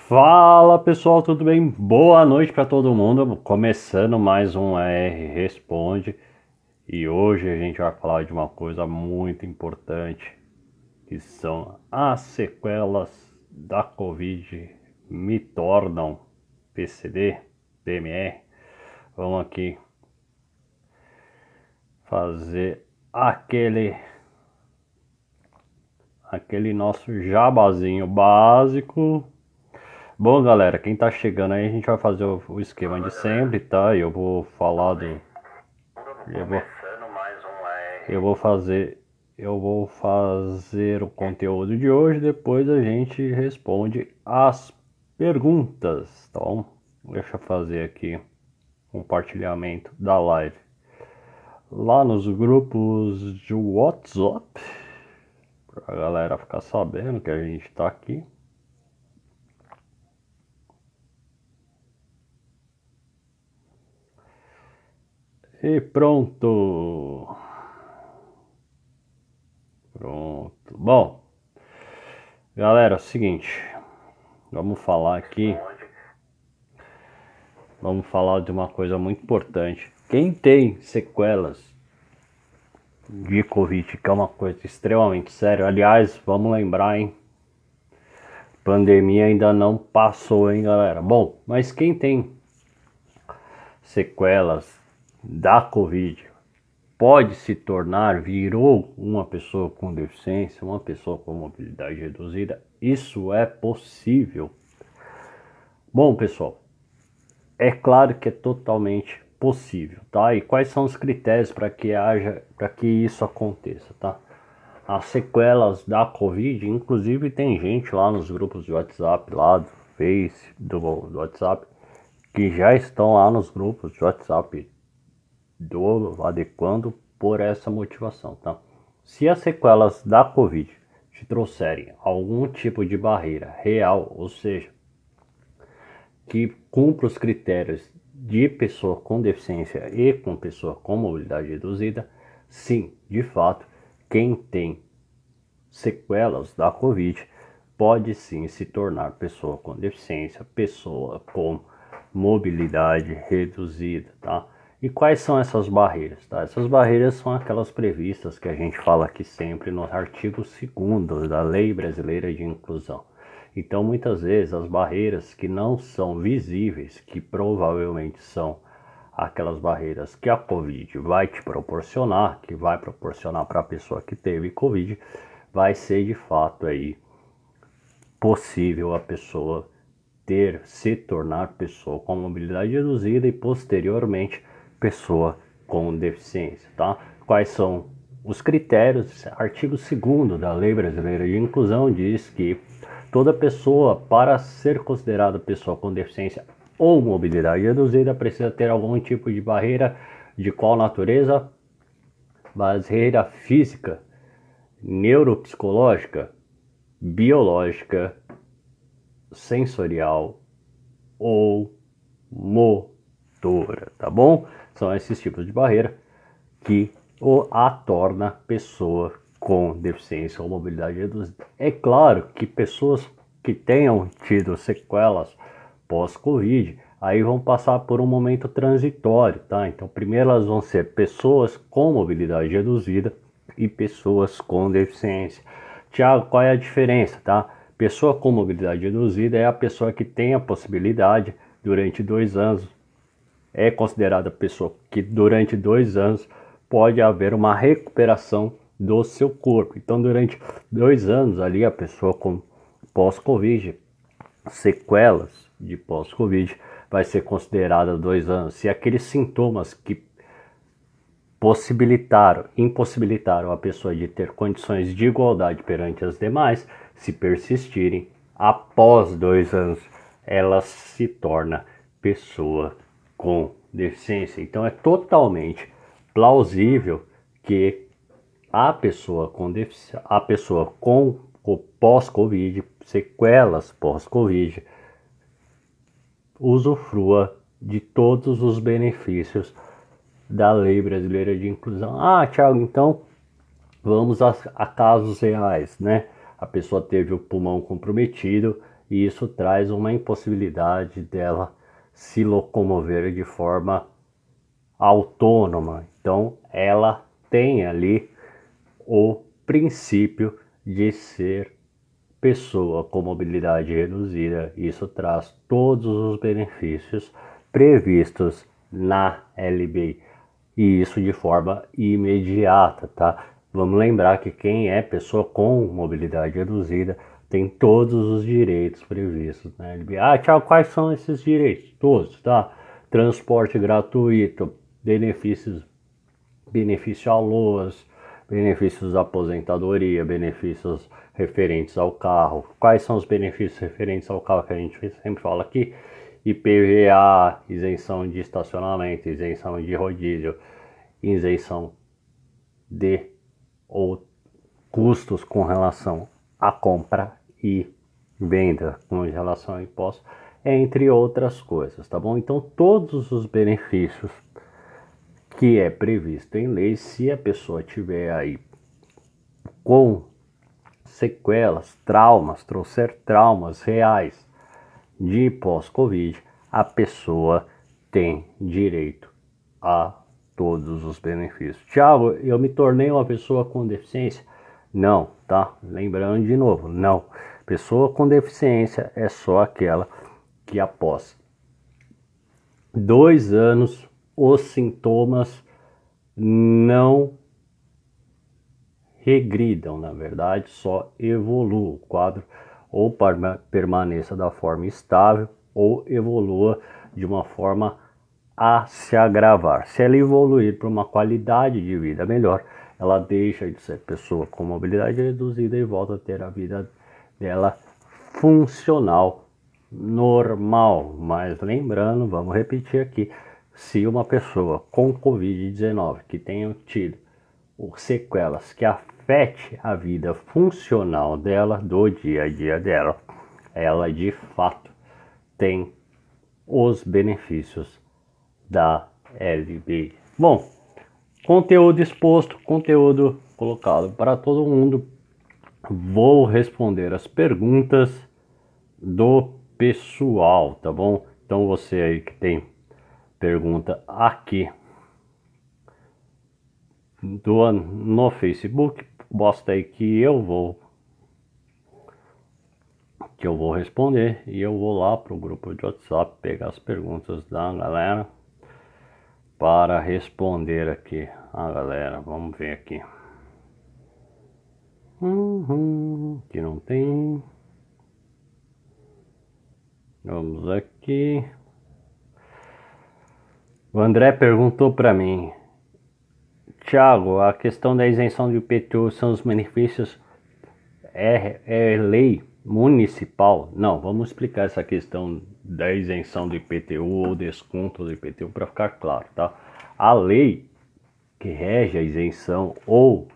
Fala pessoal, tudo bem? Boa noite para todo mundo. Começando mais um AR Responde e hoje a gente vai falar de uma coisa muito importante que são as sequelas da Covid me tornam PCD, PMR. Vamos aqui fazer aquele nosso jabazinho básico. Bom, galera, quem tá chegando aí, a gente vai fazer o esquema de sempre, tá? Eu vou falar do... Eu vou fazer o conteúdo de hoje, depois a gente responde as perguntas, tá bom? Deixa eu fazer aqui compartilhamento da live lá nos grupos de WhatsApp, pra galera ficar sabendo que a gente tá aqui. E pronto. Pronto. Bom, galera, é o seguinte. Vamos falar aqui. Vamos falar de uma coisa muito importante. Quem tem sequelas de Covid, que é uma coisa extremamente séria. Aliás, vamos lembrar, hein? Pandemia ainda não passou, hein, galera? Bom, mas quem tem sequelas da Covid pode se tornar, virou uma pessoa com deficiência, uma pessoa com mobilidade reduzida. Isso é possível. Bom, pessoal, é claro que é totalmente possível, tá? E quais são os critérios para que isso aconteça, tá? As sequelas da Covid, inclusive tem gente lá nos grupos de WhatsApp, lá do Face, do WhatsApp, que já estão lá nos grupos de WhatsApp do adequando por essa motivação, tá? Se as sequelas da Covid te trouxerem algum tipo de barreira real, ou seja, que cumpra os critérios de pessoa com deficiência e com pessoa com mobilidade reduzida, sim, de fato, quem tem sequelas da Covid pode sim se tornar pessoa com deficiência, pessoa com mobilidade reduzida, tá? E quais são essas barreiras, tá? Essas barreiras são aquelas previstas que a gente fala aqui sempre no artigo 2º da Lei Brasileira de Inclusão. Então, muitas vezes, as barreiras que não são visíveis, que provavelmente são aquelas barreiras que a Covid vai te proporcionar, que vai proporcionar para a pessoa que teve Covid, vai ser de fato aí possível a pessoa se tornar pessoa com mobilidade reduzida e posteriormente pessoa com deficiência, tá? Quais são os critérios? Artigo 2º da Lei Brasileira de Inclusão diz que toda pessoa, para ser considerada pessoa com deficiência ou mobilidade reduzida, precisa ter algum tipo de barreira. De qual natureza? Barreira física, neuropsicológica, biológica, sensorial ou motora, tá bom? São esses tipos de barreira que a torna pessoa com deficiência ou mobilidade reduzida. É claro que pessoas que tenham tido sequelas pós-Covid, aí vão passar por um momento transitório, tá? Então, primeiro elas vão ser pessoas com mobilidade reduzida e pessoas com deficiência. Tiago, qual é a diferença, tá? Pessoa com mobilidade reduzida é a pessoa que tem a possibilidade, durante 2 anos, é considerada pessoa que durante 2 anos pode haver uma recuperação do seu corpo. Então, durante 2 anos ali, a pessoa com pós-Covid, sequelas de pós-Covid, vai ser considerada 2 anos. Se aqueles sintomas que impossibilitaram a pessoa de ter condições de igualdade perante as demais, se persistirem, após 2 anos, ela se torna pessoa com deficiência. Então é totalmente plausível que a pessoa com pós-Covid, sequelas pós-Covid, usufrua de todos os benefícios da Lei Brasileira de Inclusão. Ah, Thiago, então vamos a casos reais, né? A pessoa teve o pulmão comprometido e isso traz uma impossibilidade dela se locomover de forma autônoma. Então, ela tem ali o princípio de ser pessoa com mobilidade reduzida. Isso traz todos os benefícios previstos na LBI, e isso de forma imediata, tá? Vamos lembrar que quem é pessoa com mobilidade reduzida tem todos os direitos previstos na LBI. Ah, Thiago, quais são esses direitos? Todos, tá? Transporte gratuito, benefício ao LOAS, benefícios da aposentadoria, benefícios referentes ao carro. Quais são os benefícios referentes ao carro que a gente sempre fala aqui? IPVA, isenção de estacionamento, isenção de rodízio, isenção de ou custos com relação à compra e venda com relação a impostos, entre outras coisas, tá bom? Então, todos os benefícios que é previsto em lei, se a pessoa tiver aí com sequelas, traumas, trouxer traumas reais de pós-Covid, a pessoa tem direito a todos os benefícios. Thiago, eu me tornei uma pessoa com deficiência? Não, tá? Lembrando de novo, não. Pessoa com deficiência é só aquela que após 2 anos os sintomas não regridam, na verdade, só evoluam. O quadro ou permaneça da forma estável ou evolua de uma forma a se agravar. Se ela evoluir para uma qualidade de vida melhor, ela deixa de ser pessoa com mobilidade reduzida e volta a ter a vida dela funcional, normal. Mas lembrando, vamos repetir aqui, se uma pessoa com Covid-19 que tenha tido sequelas que afete a vida funcional dela, do dia a dia dela, ela de fato tem os benefícios da LBI. Bom, conteúdo exposto, conteúdo colocado para todo mundo. Vou responder as perguntas do pessoal, tá bom? Então você aí que tem pergunta aqui no Facebook, posta aí que eu vou responder, e eu vou lá pro grupo de WhatsApp pegar as perguntas da galera para responder aqui a galera. Vamos ver aqui. Que não tem. Vamos aqui. O André perguntou para mim: Thiago, a questão da isenção do IPTU são os benefícios, é lei municipal? Não, vamos explicar essa questão da isenção do IPTU ou desconto do IPTU para ficar claro, tá? A lei que rege a isenção ou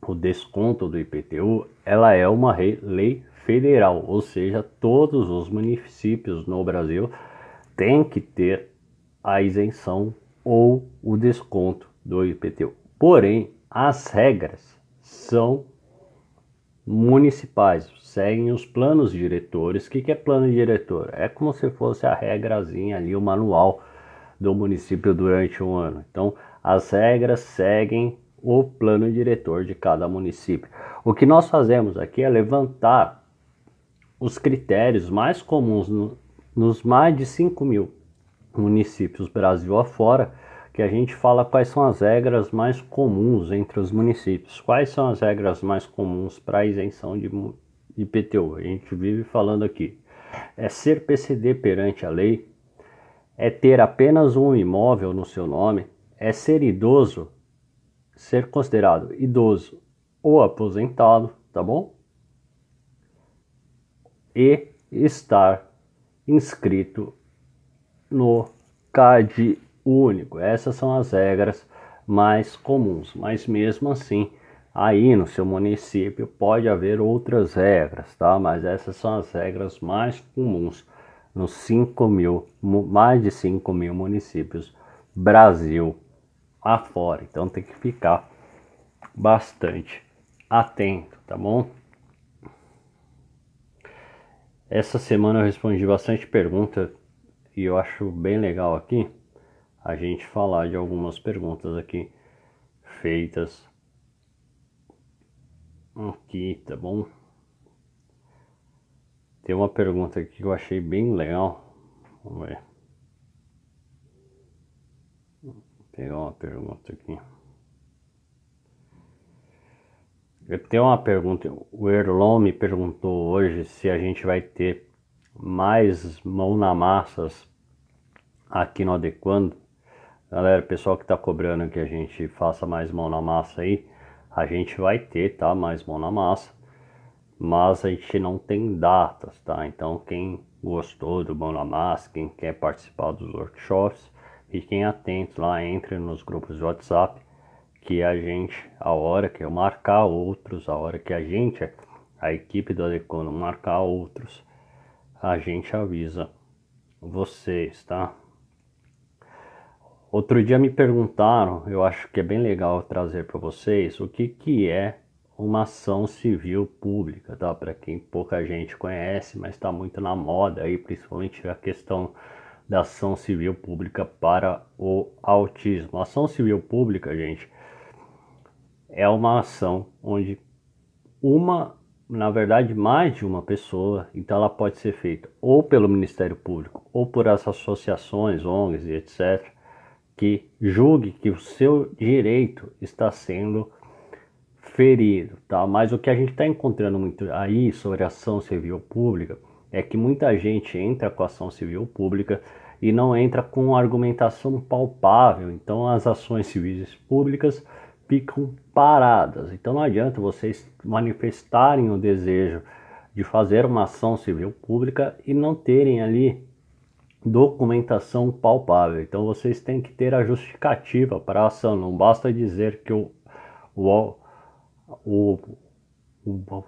o desconto do IPTU, ela é uma lei federal, ou seja, todos os municípios no Brasil têm que ter a isenção ou o desconto do IPTU. Porém, as regras são municipais, seguem os planos diretores. O que é plano diretor? É como se fosse a regrazinha ali, o manual do município durante um ano. Então, as regras seguem o plano diretor de cada município. O que nós fazemos aqui é levantar os critérios mais comuns nos mais de 5 mil municípios Brasil afora, que a gente fala quais são as regras mais comuns entre os municípios. Quais são as regras mais comuns para a isenção de IPTU? A gente vive falando aqui. É ser PCD perante a lei, é ter apenas um imóvel no seu nome, é ser idoso, ser considerado idoso ou aposentado, tá bom? E estar inscrito no CAD único. Essas são as regras mais comuns, mas mesmo assim, aí no seu município pode haver outras regras, tá? Mas essas são as regras mais comuns nos 5 mil, mais de 5 mil municípios Brasil afora. Então tem que ficar bastante atento, tá bom? Essa semana eu respondi bastante pergunta e eu acho bem legal aqui a gente falar de algumas perguntas aqui feitas aqui, tá bom? Tem uma pergunta aqui que eu achei bem legal. Vamos ver. Vou pegar uma pergunta aqui. Eu tenho uma pergunta. O Erlon me perguntou hoje se a gente vai ter mais mão na massas aqui no Adequando. Galera, pessoal que tá cobrando que a gente faça mais mão na massa aí, a gente vai ter, tá? Mais mão na massa. Mas a gente não tem datas, tá? Então quem gostou do mão na massa, quem quer participar dos workshops, fiquem atentos lá, entre nos grupos de WhatsApp, que a gente, a hora que eu marcar outros, a hora que a equipe do Adequando marcar outros, a gente avisa vocês, tá? Outro dia me perguntaram, eu acho que é bem legal trazer para vocês, o que é uma ação civil pública, tá? Para quem pouca gente conhece, mas está muito na moda aí, principalmente a questão da ação civil pública para o autismo. A ação civil pública, gente, é uma ação onde na verdade, mais de uma pessoa, então ela pode ser feita ou pelo Ministério Público ou por as associações, ONGs e etc., que julgue que o seu direito está sendo ferido, tá? Mas o que a gente está encontrando muito aí sobre ação civil pública é que muita gente entra com ação civil pública e não entra com argumentação palpável. Então as ações civis públicas ficam paradas. Então não adianta vocês manifestarem o desejo de fazer uma ação civil pública e não terem ali documentação palpável. Então vocês têm que ter a justificativa para a ação. Não basta dizer que o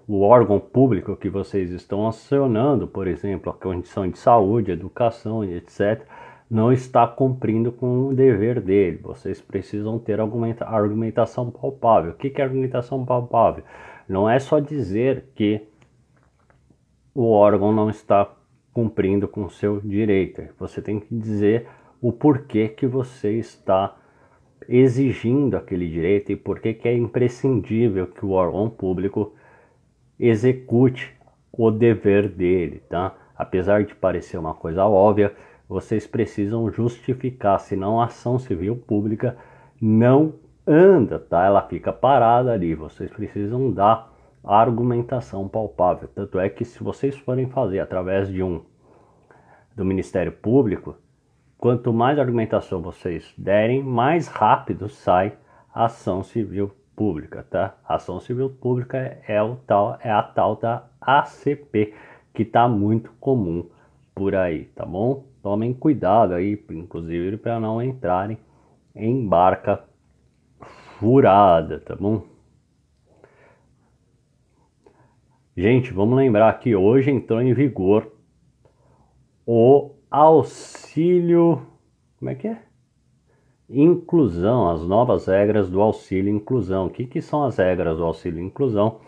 órgão público que vocês estão acionando, por exemplo, a condição de saúde, educação e etc., não está cumprindo com o dever dele. Vocês precisam ter argumentação palpável. O que é argumentação palpável? Não é só dizer que o órgão não está cumprindo com o seu direito. Você tem que dizer o porquê que você está exigindo aquele direito e porquê que é imprescindível que o órgão público execute o dever dele, tá? Apesar de parecer uma coisa óbvia, vocês precisam justificar, senão a ação civil pública não anda, tá? Ela fica parada ali. Vocês precisam dar argumentação palpável. Tanto é que se vocês forem fazer através do Ministério Público, quanto mais argumentação vocês derem, mais rápido sai a ação civil pública, tá? A ação civil pública é a tal da ACP, que tá muito comum por aí, tá bom? Tomem cuidado aí, inclusive para não entrarem em barca furada, tá bom? Gente, vamos lembrar que hoje entrou em vigor o auxílio, como é que é? Inclusão, as novas regras do auxílio inclusão. O que são as regras do auxílio inclusão?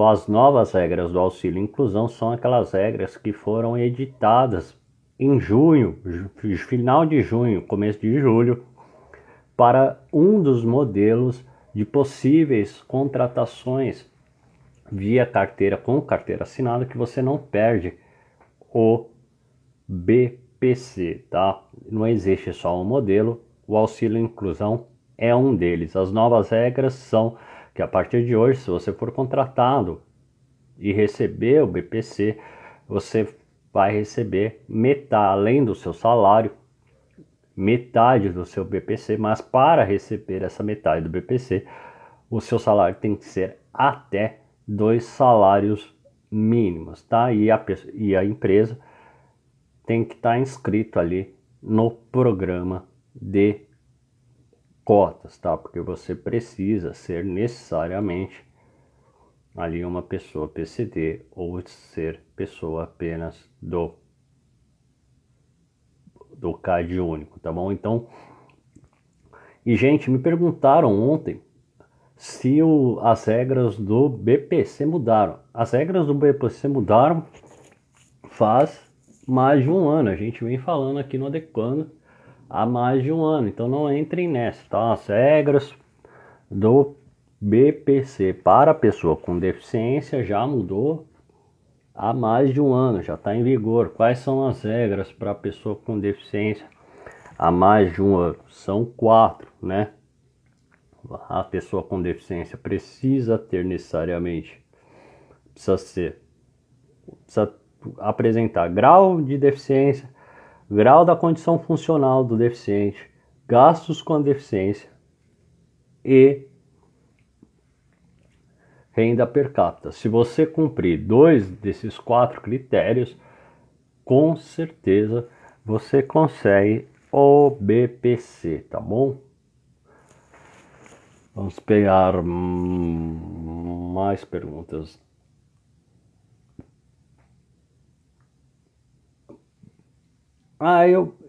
As novas regras do auxílio inclusão são aquelas regras que foram editadas em junho, final de junho, começo de julho, para um dos modelos de possíveis contratações via carteira, com carteira assinada, que você não perde o BPC, tá? Não existe só um modelo, o auxílio inclusão é um deles. As novas regras são que a partir de hoje, se você for contratado e receber o BPC, você vai receber metade, além do seu salário, metade do seu BPC, mas para receber essa metade do BPC, o seu salário tem que ser até 2 salários mínimos, tá? E a empresa tem que estar inscrito ali no programa de cotas, tá? Porque você precisa ser necessariamente ali uma pessoa PCD ou ser pessoa apenas do CAD único, tá bom? Então, e gente, me perguntaram ontem se as regras do BPC mudaram. As regras do BPC mudaram faz mais de um ano. A gente vem falando aqui no Adequando há mais de um ano. Então não entrem nessa, tá? As regras do BPC para pessoa com deficiência já mudou há mais de um ano, já está em vigor. Quais são as regras para pessoa com deficiência há mais de um ano? São 4, né? A pessoa com deficiência precisa ter necessariamente, precisa apresentar grau de deficiência, grau da condição funcional do deficiente, gastos com a deficiência e renda per capita. Se você cumprir 2 desses 4 critérios, com certeza você consegue o BPC, tá bom? Vamos pegar mais perguntas.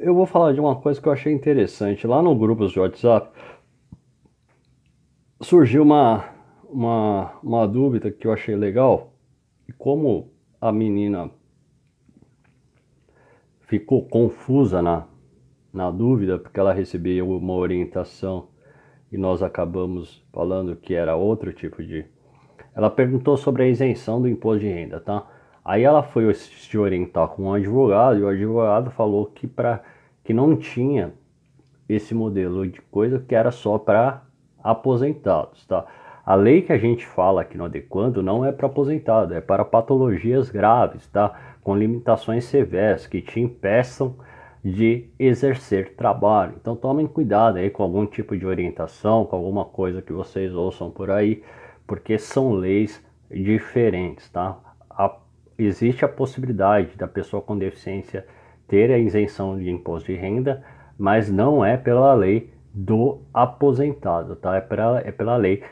Eu vou falar de uma coisa que eu achei interessante. Lá no grupo de WhatsApp surgiu uma dúvida que eu achei legal. E como a menina ficou confusa na dúvida, porque ela recebeu uma orientação e nós acabamos falando que era outro tipo de... Ela perguntou sobre a isenção do imposto de renda, tá? Aí ela foi se orientar com um advogado e o advogado falou que não tinha esse modelo de coisa, que era só para aposentados, tá? A lei que a gente fala aqui no Adequando não é para aposentado, é para patologias graves, tá? Com limitações severas que te impeçam de exercer trabalho. Então tomem cuidado aí com algum tipo de orientação, com alguma coisa que vocês ouçam por aí, porque são leis diferentes, tá? Existe a possibilidade da pessoa com deficiência ter a isenção de imposto de renda, mas não é pela lei do aposentado, tá? É pela lei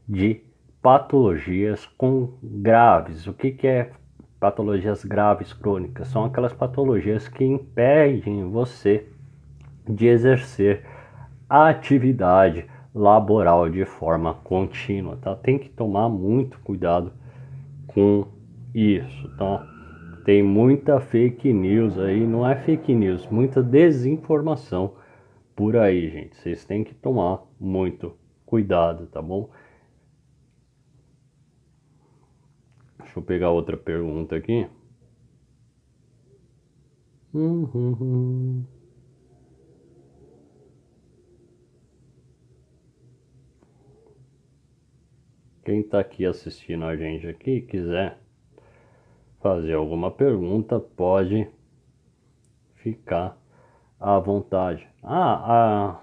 de patologias com graves. O que é patologias graves crônicas? São aquelas patologias que impedem você de exercer a atividade laboral de forma contínua, tá? Tem que tomar muito cuidado com isso, tá? Tem muita fake news aí, não é fake news, muita desinformação por aí, gente. Vocês têm que tomar muito cuidado, tá bom? Deixa eu pegar outra pergunta aqui. Quem tá aqui assistindo a gente aqui, quiser fazer alguma pergunta, pode ficar à vontade. A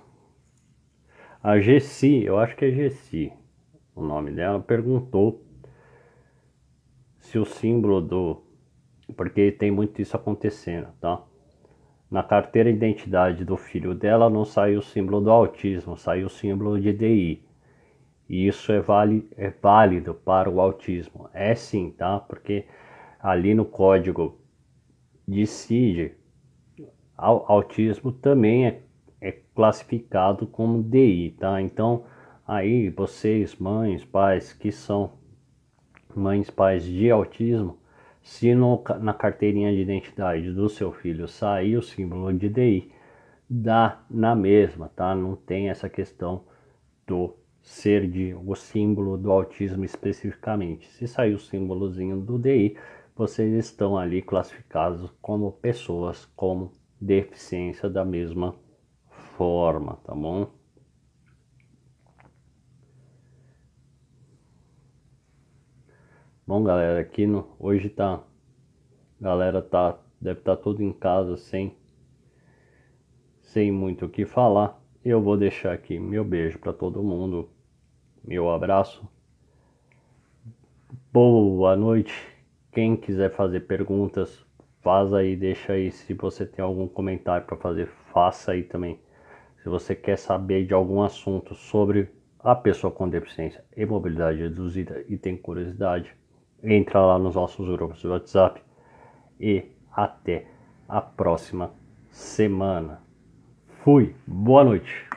Gessi, eu acho que é Gessi o nome dela, perguntou se o símbolo do... Porque tem muito isso acontecendo, tá? Na carteira de identidade do filho dela não saiu o símbolo do autismo, saiu o símbolo de DI. E isso é válido para o autismo. É sim, tá? Porque ali no código de CID, autismo também é classificado como DI, tá? Então, aí vocês, mães, pais, que são mães, pais de autismo, se na carteirinha de identidade do seu filho sair o símbolo de DI, dá na mesma, tá? Não tem essa questão do ser o símbolo do autismo especificamente. Se sair o símbolozinho do DI, vocês estão ali classificados como pessoas com deficiência da mesma forma, tá bom? Bom, galera, aqui hoje tá, galera deve estar tudo em casa sem muito o que falar. Eu vou deixar aqui meu beijo para todo mundo, meu abraço, boa noite. Quem quiser fazer perguntas, faz aí, deixa aí. Se você tem algum comentário para fazer, faça aí também. Se você quer saber de algum assunto sobre a pessoa com deficiência e mobilidade reduzida e tem curiosidade, entra lá nos nossos grupos do WhatsApp e até a próxima semana. Fui, boa noite.